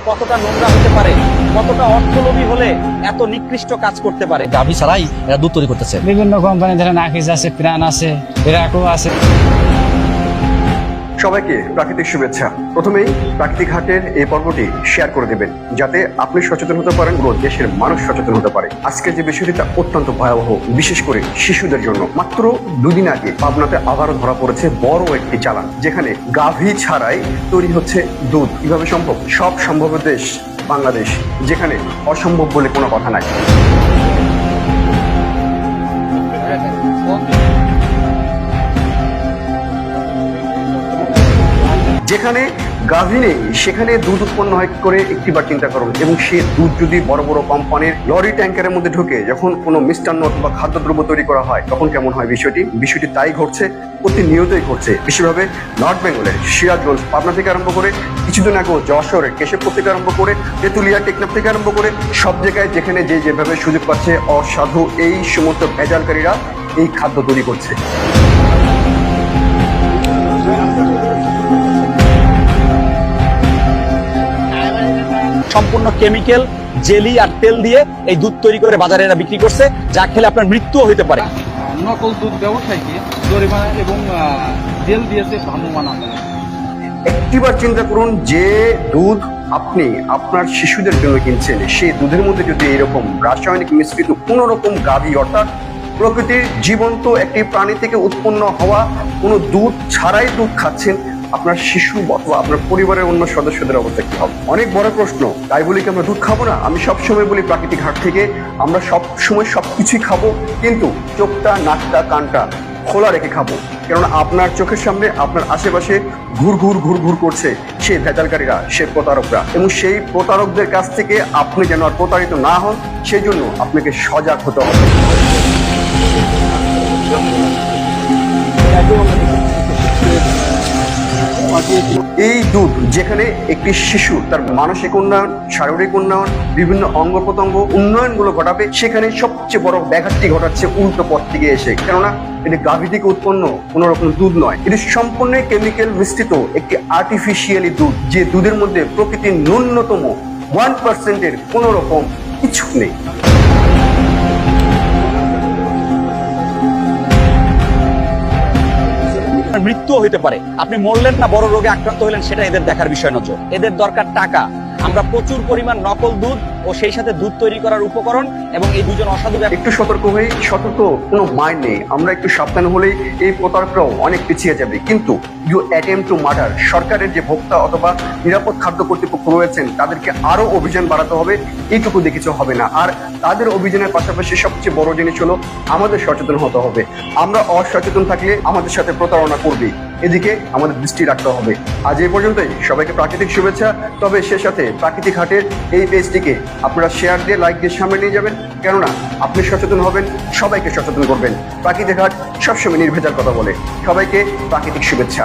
কতটা নোংরা হতে পারে, কতটা অর্থলোভী হলে এত নিকৃষ্ট কাজ করতে পারে। গাভী ছাড়াই এরা দুধ তৈরি করতেছে। বিভিন্ন কোম্পানি ধরেন আকিজ আছে, প্রাণ আছে, বিরাকো আছে। সবাইকে প্রাকৃতিক শুভেচ্ছা। প্রথমেই প্রাকৃতিক হাটের এই পর্বটি শেয়ার করে দেবেন, যাতে আপনি সচেতন হতে পারেন, পুরো দেশের মানুষ সচেতন হতে পারে। আজকের যে বিষয়টি তা অত্যন্ত ভয়াবহ, বিশেষ করে শিশুদের জন্য। মাত্র দুদিন আগে পাবনাতে আবারও ধরা পড়েছে বড় একটি চালান, যেখানে গাভী ছাড়াই তৈরি হচ্ছে দুধ। কিভাবে সম্ভব? সব সম্ভব দেশ বাংলাদেশ, যেখানে অসম্ভব বলে কোনো কথা নাই। যেখানে গাভী নেই সেখানে দুধ উৎপন্ন হয় কি করে একটিবার চিন্তা করুন। এবং সে দুধ যদি বড় বড় কোম্পানির লরি ট্যাঙ্কারের মধ্যে ঢুকে যখন কোনো মিষ্টান্ন অথবা খাদ্যদ্রব্য তৈরি করা হয়, তখন কেমন হয় বিষয়টি তাই ঘটছে, প্রতিনিয়তই ঘটছে। বিশেষভাবে নর্থ বেঙ্গলের সিরাজগঞ্জ, পাবনা থেকে আরম্ভ করে কিছুদিন আগেও যশোরের কেশবপুর থেকে আরম্ভ করে তেঁতুলিয়া, টেকনাফ থেকে আরম্ভ করে সব জায়গায় যেখানে যেভাবে সুযোগ পাচ্ছে, অসাধু এই সমস্ত ভেজালকারীরা এই খাদ্য তৈরি করছে। সম্পূর্ণ কেমিক্যাল, জেলি আর তেল দিয়ে এই দুধ তৈরি করে বাজারে এরা বিক্রি করছে, যা খেলে আপনার মৃত্যুও হতে পারে। নকল দুধ ব্যবসায়ীকে জরিমানা এবং জেল দিয়েছে ভ্রাম্যমাণ আদালত। একটিবার চিন্তা করুন, যে দুধ আপনি আপনার শিশুদের জন্য কিনছেন, সেই দুধের মধ্যে যদি এরকম রাসায়নিক মিশ্রিত কোন রকম গাভী, অর্থাৎ প্রকৃতির জীবন্ত একটি প্রাণী থেকে উৎপন্ন হওয়া কোনো দুধ ছাড়াই দুধ খাচ্ছেন, আপনার শিশু অথবা আপনার পরিবারের অন্য সদস্যদের অবস্থা কি হবে? অনেক বড় প্রশ্ন। তাই বলি কি আমরা দুধ খাবো না? আমি সবসময় বলি প্রাকৃতিক হাট থেকে আমরা সবসময় সবকিছুই খাবো, কিন্তু চোখটা, নাকটা, কানটা খোলা রেখে খাবো। কেননা আপনার চোখের সামনে, আপনার আশেপাশে ঘুর ঘুর করছে সেই ভেজালকারীরা, সেই প্রতারকরা, এবং সেই প্রতারকদের কাছ থেকে আপনি যেন আর প্রতারিত না হন, সেই জন্য আপনাকে সজাগ হতে হবে। এই দুধ যেখানে একটি শিশু তার মানসিক উন্নয়ন, শারীরিক উন্নয়ন, বিভিন্ন অঙ্গ প্রত্যঙ্গ উন্নয়নগুলো ঘটাবে, সেখানে সবচেয়ে বড় ব্যাঘাতটি ঘটাচ্ছে উল্টো পথ থেকে এসে। কেননা এটি গাভী থেকে উৎপন্ন কোন রকম দুধ নয়, এটি সম্পূর্ণ কেমিক্যাল মিশ্রিত একটি আর্টিফিশিয়ালি দুধ, যে দুধের মধ্যে প্রকৃতির ন্যূনতম 1% কোন রকম কিছু নেই। মৃত্যুও হতে পারে। আপনি মরলেন না বড় রোগে আক্রান্ত হলেন, সেটা এদের দেখার বিষয় নয়। এদের দরকার টাকা। আমরা প্রচুর পরিমাণ নকল দুধ ও সেই সাথে দুধ তৈরি করার উপকরণ এবং এই দুজন অসাধু একটু সতর্ক হয়ে, সতর্ক কোনো মাইন্ড নেই, আমরা একটু সাবধান হলেই এই প্রতারকরাও অনেক পিছিয়ে যাবে। কিন্তু ইউ অ্যাটেম্প টু মার্ডার, সরকারের যে ভোক্তা অথবা নিরাপদ খাদ্য কর্তৃপক্ষ রয়েছেন, তাদেরকে আরো অভিযান বাড়াতে হবে। এইটুকু দেখে কিছু হবে না। আর তাদের অভিযানের পাশাপাশি সবচেয়ে বড় জিনিস হলো আমাদের সচেতন হতে হবে। আমরা অসচেতন থাকলে আমাদের সাথে প্রতারণা করবে, এদিকে আমাদের দৃষ্টি রাখতে হবে। আজ এই পর্যন্তই। সবাইকে প্রাকৃতিক শুভেচ্ছা। তবে সে সাথে প্রাকৃতিক হাটের এই পেজটিকে আপনারা শেয়ার দিয়ে, লাইক দিয়ে সামনে নিয়ে যাবেন। কেননা আপনি সচেতন হবেন, সবাইকে সচেতন করবেন। প্রাকৃতিক হাট সবসময় নির্ভেজাল কথা বলে। সবাইকে প্রাকৃতিক শুভেচ্ছা।